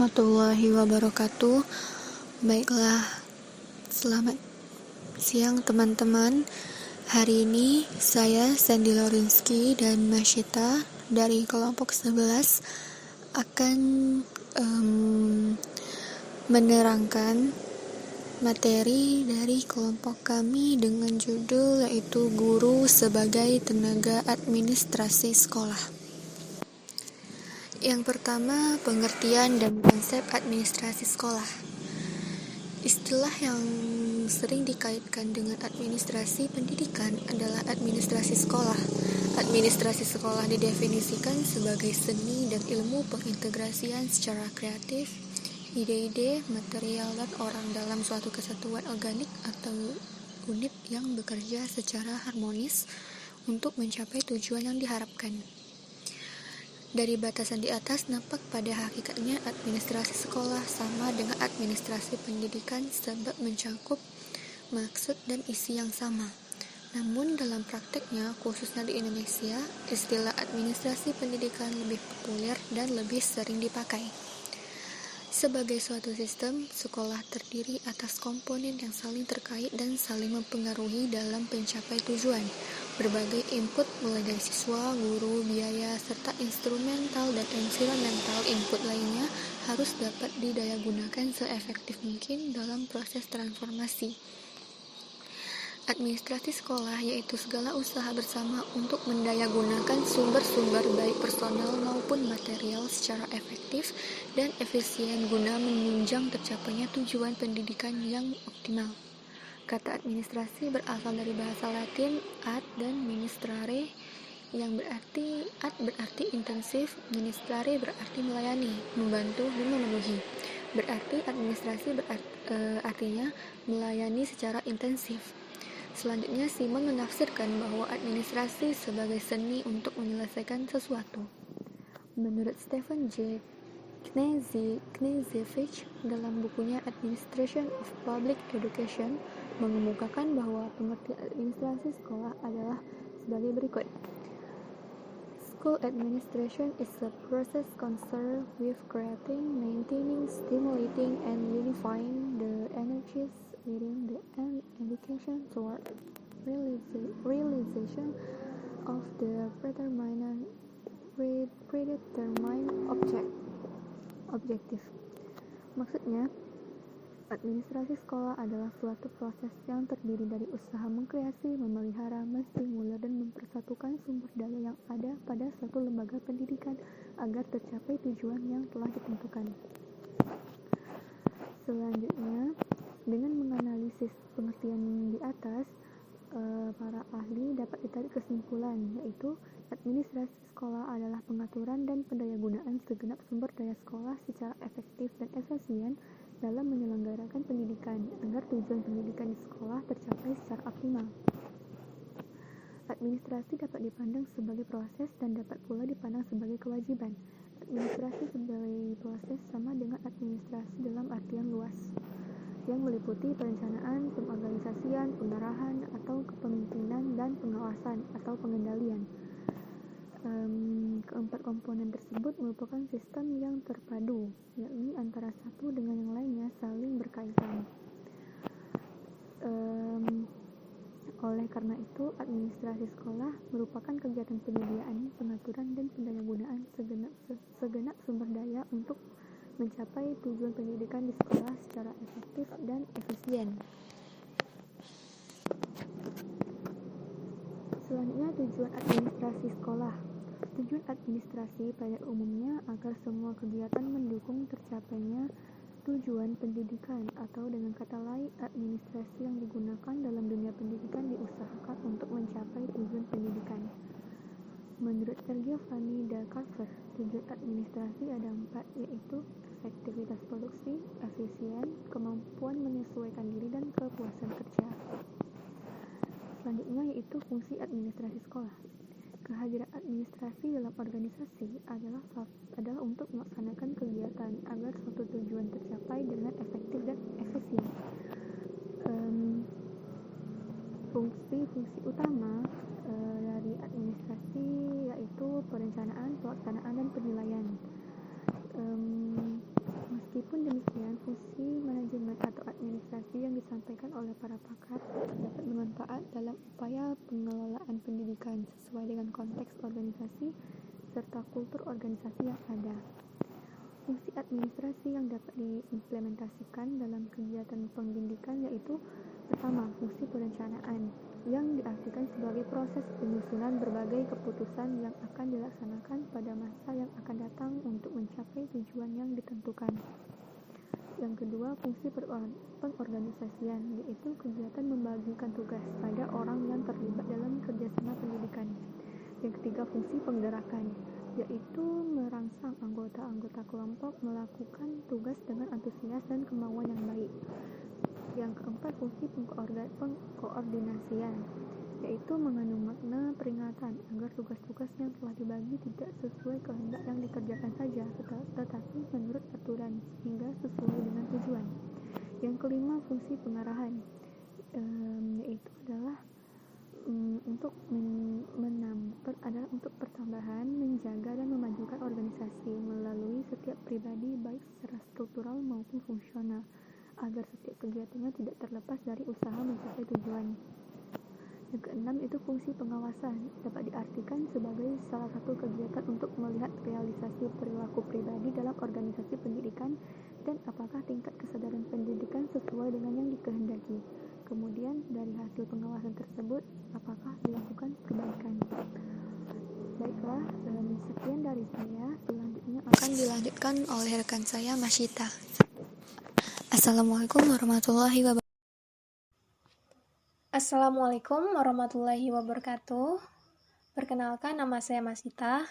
warahmatullahi wabarakatuh. Baiklah, selamat siang teman-teman. Hari ini saya Sandy Lorinski dan Masyita dari kelompok 11 akan menerangkan materi dari kelompok kami dengan judul yaitu Guru sebagai Tenaga Administrasi Sekolah. Yang pertama, pengertian dan konsep administrasi sekolah. Istilah yang sering dikaitkan dengan administrasi pendidikan adalah administrasi sekolah. Administrasi sekolah didefinisikan sebagai seni dan ilmu pengintegrasian secara kreatif ide-ide, material, dan orang dalam suatu kesatuan organik atau unit yang bekerja secara harmonis untuk mencapai tujuan yang diharapkan. Dari batasan di atas nampak pada hakikatnya administrasi sekolah sama dengan administrasi pendidikan sebab mencakup maksud dan isi yang sama. Namun dalam prakteknya, khususnya di Indonesia, istilah administrasi pendidikan lebih populer dan lebih sering dipakai. Sebagai suatu sistem, sekolah terdiri atas komponen yang saling terkait dan saling mempengaruhi dalam pencapai tujuan. Berbagai input mulai dari siswa, guru, biaya, serta instrumental dan environmental input lainnya harus dapat didayagunakan seefektif mungkin dalam proses transformasi. Administrasi sekolah yaitu segala usaha bersama untuk mendayagunakan sumber-sumber baik personal maupun material secara efektif dan efisien guna menunjang tercapainya tujuan pendidikan yang optimal. Kata administrasi berasal dari bahasa Latin ad dan ministrare, yang berarti ad berarti intensif, ministrare berarti melayani, membantu, dan memenuhi. Berarti administrasi artinya melayani secara intensif. Selanjutnya, Simon menafsirkan bahwa administrasi sebagai seni untuk menyelesaikan sesuatu. Menurut Stephen J. Knežević dalam bukunya Administration of Public Education, mengemukakan bahwa pengertian administrasi sekolah adalah sebagai berikut. School administration is a process concerned with creating, maintaining, stimulating, and unifying the energies within the education toward realization of the predetermined objective. Maksudnya, administrasi sekolah adalah suatu proses yang terdiri dari usaha mengkreasi, memelihara, menstimulir, dan mempersatukan sumber daya yang ada pada suatu lembaga pendidikan agar tercapai tujuan yang telah ditentukan. Selanjutnya, dengan menganalisis pengertian di atas, para ahli dapat ditarik kesimpulan, yaitu administrasi sekolah adalah pengaturan dan pendayagunaan segenap sumber daya sekolah secara efektif dan efisien dalam menyelenggarakan pendidikan agar tujuan pendidikan di sekolah tercapai secara optimal. Administrasi dapat dipandang sebagai proses dan dapat pula dipandang sebagai kewajiban. Administrasi sebagai proses sama dengan administrasi dalam artian luas, yang meliputi perencanaan, pengorganisasian, pengarahan, atau kepemimpinan, dan pengawasan atau pengendalian. Keempat komponen tersebut merupakan sistem yang terpadu, yakni antara satu dengan yang lainnya saling berkaitan. Oleh karena itu, administrasi sekolah merupakan kegiatan penyediaan, pengaturan, dan pendayagunaan segenap sumber daya untuk mencapai tujuan pendidikan di sekolah secara efektif dan efisien. Selanjutnya, tujuan administrasi sekolah. Tujuan administrasi pada umumnya agar semua kegiatan mendukung tercapainya tujuan pendidikan, atau dengan kata lain, administrasi yang digunakan dalam dunia pendidikan diusahakan untuk mencapai tujuan pendidikan. Menurut Giovanni da Carver, tujuan administrasi ada 4, yaitu efektivitas produksi, efisien, kemampuan menyesuaikan diri, dan kepuasan kerja. Selanjutnya yaitu fungsi administrasi sekolah. Kehadiran administrasi dalam organisasi adalah untuk melaksanakan kegiatan agar suatu tujuan tercapai dengan efektif dan efisien. Fungsi utama dari administrasi yaitu perencanaan, pelaksanaan, dan penilaian. fungsi manajemen atau administrasi yang disampaikan oleh para pakar dapat bermanfaat dalam upaya pengelolaan pendidikan sesuai dengan konteks organisasi serta kultur organisasi yang ada. Fungsi administrasi yang dapat diimplementasikan dalam kegiatan pendidikan yaitu pertama, fungsi perencanaan yang diartikan sebagai proses penyusunan berbagai keputusan yang akan dilaksanakan pada masa yang akan datang untuk mencapai tujuan yang ditentukan. Yang kedua, fungsi pengorganisasian, yaitu kegiatan membagikan tugas pada orang yang terlibat dalam kerjasama pendidikan. Yang ketiga, fungsi penggerakan, yaitu merangsang anggota-anggota kelompok melakukan tugas dengan antusias dan kemauan yang baik. Yang keempat, fungsi pengkoordinasian, yaitu mengandung makna peringatan agar tugas-tugas yang telah dibagi tidak sesuai kehendak yang dikerjakan saja, tetapi menurut aturan sehingga sesuai dengan tujuan. Yang kelima, fungsi pengarahan, yaitu adalah untuk pertambahan, menjaga dan memajukan organisasi melalui setiap pribadi baik secara struktural maupun fungsional, agar setiap kegiatannya tidak terlepas dari usaha mencapai tujuan. Yang keenam itu fungsi pengawasan, dapat diartikan sebagai salah satu kegiatan untuk melihat realisasi perilaku pribadi dalam organisasi pendidikan dan apakah tingkat kesadaran pendidikan sesuai dengan yang dikehendaki. Kemudian dari hasil pengawasan tersebut, apakah dilakukan perbaikan. Baiklah, sekian dari saya. Selanjutnya akan dilanjutkan oleh rekan saya, Masyita. Assalamualaikum warahmatullahi wabarakatuh. Assalamualaikum warahmatullahi wabarakatuh. Perkenalkan, nama saya Masyita.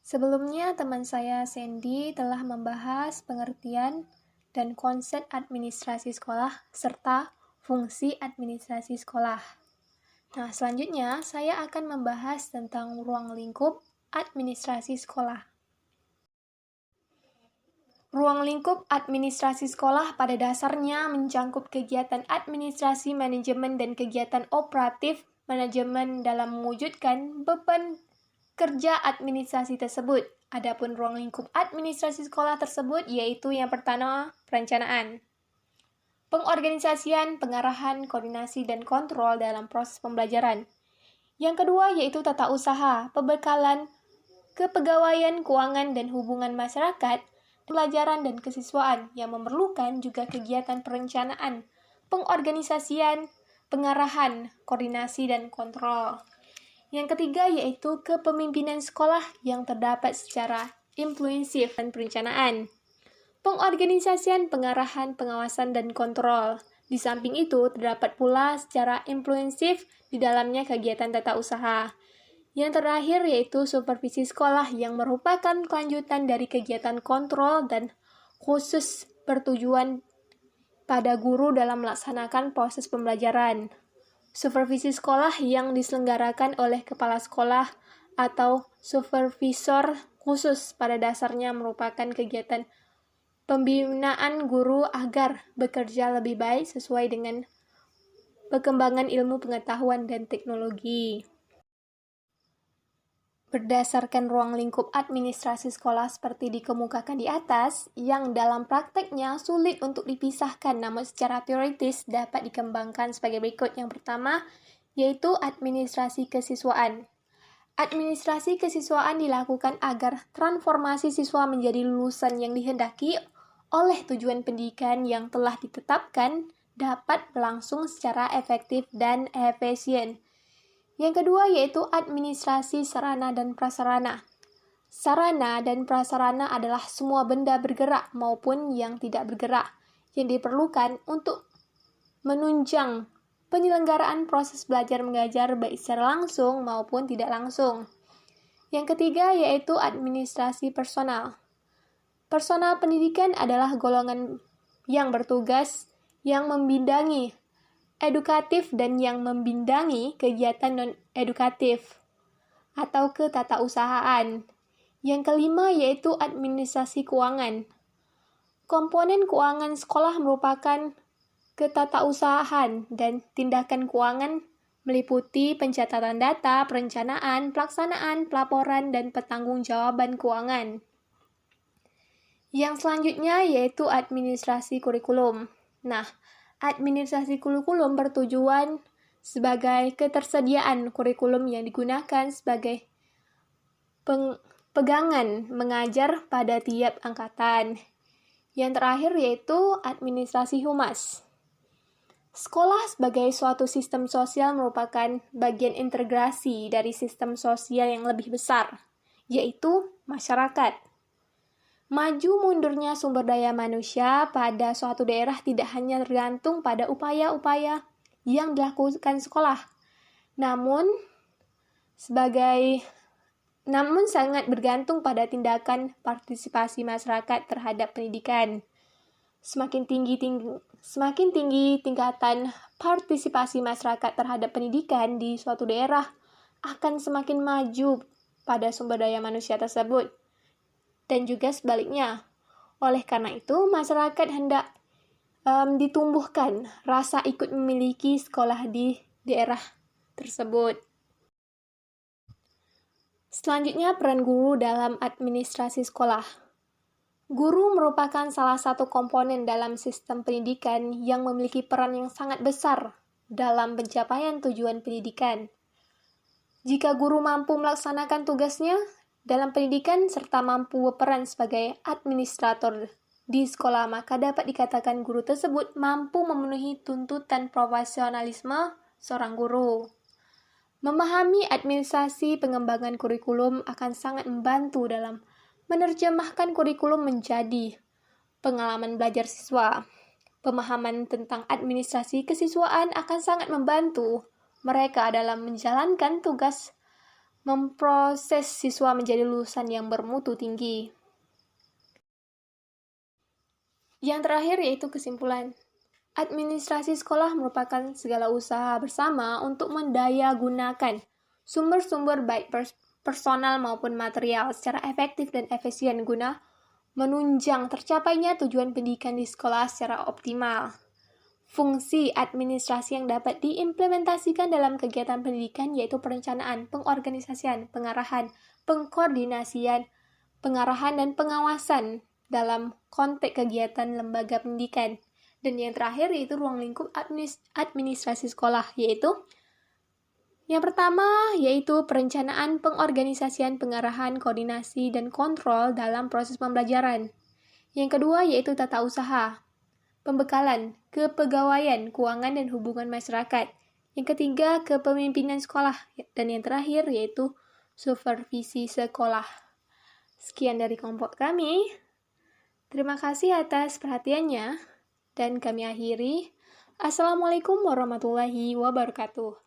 Sebelumnya, teman saya Sandy telah membahas pengertian dan konsep administrasi sekolah serta fungsi administrasi sekolah. Nah, selanjutnya saya akan membahas tentang ruang lingkup administrasi sekolah. Ruang lingkup administrasi sekolah pada dasarnya mencakup kegiatan administrasi manajemen dan kegiatan operatif manajemen dalam mewujudkan beban kerja administrasi tersebut. Adapun ruang lingkup administrasi sekolah tersebut yaitu yang pertama, perencanaan, pengorganisasian, pengarahan, koordinasi, dan kontrol dalam proses pembelajaran. Yang kedua yaitu tata usaha, pembekalan, kepegawaian, keuangan, dan hubungan masyarakat, pelajaran dan kesiswaan yang memerlukan juga kegiatan perencanaan, pengorganisasian, pengarahan, koordinasi, dan kontrol. Yang ketiga yaitu kepemimpinan sekolah yang terdapat secara inklusif dan perencanaan, pengorganisasian, pengarahan, pengawasan, dan kontrol. Di samping itu, terdapat pula secara inklusif di dalamnya kegiatan tata usaha. Yang terakhir yaitu supervisi sekolah yang merupakan kelanjutan dari kegiatan kontrol dan khusus bertujuan pada guru dalam melaksanakan proses pembelajaran. Supervisi sekolah yang diselenggarakan oleh kepala sekolah atau supervisor khusus pada dasarnya merupakan kegiatan pembinaan guru agar bekerja lebih baik sesuai dengan perkembangan ilmu pengetahuan dan teknologi. Berdasarkan ruang lingkup administrasi sekolah seperti dikemukakan di atas, yang dalam prakteknya sulit untuk dipisahkan namun secara teoritis dapat dikembangkan sebagai berikut. Yang pertama, yaitu administrasi kesiswaan. Administrasi kesiswaan dilakukan agar transformasi siswa menjadi lulusan yang dihendaki oleh tujuan pendidikan yang telah ditetapkan dapat berlangsung secara efektif dan efisien. Yang kedua yaitu administrasi sarana dan prasarana. Sarana dan prasarana adalah semua benda bergerak maupun yang tidak bergerak yang diperlukan untuk menunjang penyelenggaraan proses belajar mengajar baik secara langsung maupun tidak langsung. Yang ketiga yaitu administrasi personal. Personal pendidikan adalah golongan yang bertugas yang membidangi edukatif dan yang membidangi kegiatan non-edukatif atau ketatausahaan. Yang kelima yaitu administrasi keuangan. Komponen keuangan sekolah merupakan ketatausahaan dan tindakan keuangan meliputi pencatatan data, perencanaan, pelaksanaan, pelaporan, dan pertanggungjawaban keuangan. Yang selanjutnya yaitu administrasi kurikulum. Nah, administrasi kurikulum bertujuan sebagai ketersediaan kurikulum yang digunakan sebagai pegangan mengajar pada tiap angkatan. Yang terakhir yaitu administrasi humas. Sekolah sebagai suatu sistem sosial merupakan bagian integrasi dari sistem sosial yang lebih besar, yaitu masyarakat. Maju mundurnya sumber daya manusia pada suatu daerah tidak hanya tergantung pada upaya-upaya yang dilakukan sekolah, namun sangat bergantung pada tindakan partisipasi masyarakat terhadap pendidikan. Semakin tinggi tingkatan partisipasi masyarakat terhadap pendidikan di suatu daerah, akan semakin maju pada sumber daya manusia tersebut. Dan juga sebaliknya. Oleh karena itu, masyarakat hendak ditumbuhkan rasa ikut memiliki sekolah di daerah tersebut. Selanjutnya, peran guru dalam administrasi sekolah. Guru merupakan salah satu komponen dalam sistem pendidikan yang memiliki peran yang sangat besar dalam pencapaian tujuan pendidikan. Jika guru mampu melaksanakan tugasnya dalam pendidikan serta mampu berperan sebagai administrator di sekolah, maka dapat dikatakan guru tersebut mampu memenuhi tuntutan profesionalisme seorang guru. Memahami administrasi pengembangan kurikulum akan sangat membantu dalam menerjemahkan kurikulum menjadi pengalaman belajar siswa. Pemahaman tentang administrasi kesiswaan akan sangat membantu mereka dalam menjalankan tugas memproses siswa menjadi lulusan yang bermutu tinggi. Yang terakhir yaitu kesimpulan. Administrasi sekolah merupakan segala usaha bersama untuk mendayagunakan sumber-sumber baik personal maupun material secara efektif dan efisien guna menunjang tercapainya tujuan pendidikan di sekolah secara optimal. Fungsi administrasi yang dapat diimplementasikan dalam kegiatan pendidikan yaitu perencanaan, pengorganisasian, pengarahan, pengkoordinasian, pengarahan, dan pengawasan dalam konteks kegiatan lembaga pendidikan. Dan yang terakhir yaitu ruang lingkup administrasi sekolah, yaitu yang pertama yaitu perencanaan, pengorganisasian, pengarahan, koordinasi, dan kontrol dalam proses pembelajaran. Yang kedua yaitu tata usaha, pembekalan, kepegawaian, keuangan, dan hubungan masyarakat. Yang ketiga kepemimpinan sekolah. Dan yang terakhir yaitu supervisi sekolah. Sekian dari kelompok kami. Terima kasih atas perhatiannya. Dan kami akhiri. Assalamualaikum warahmatullahi wabarakatuh.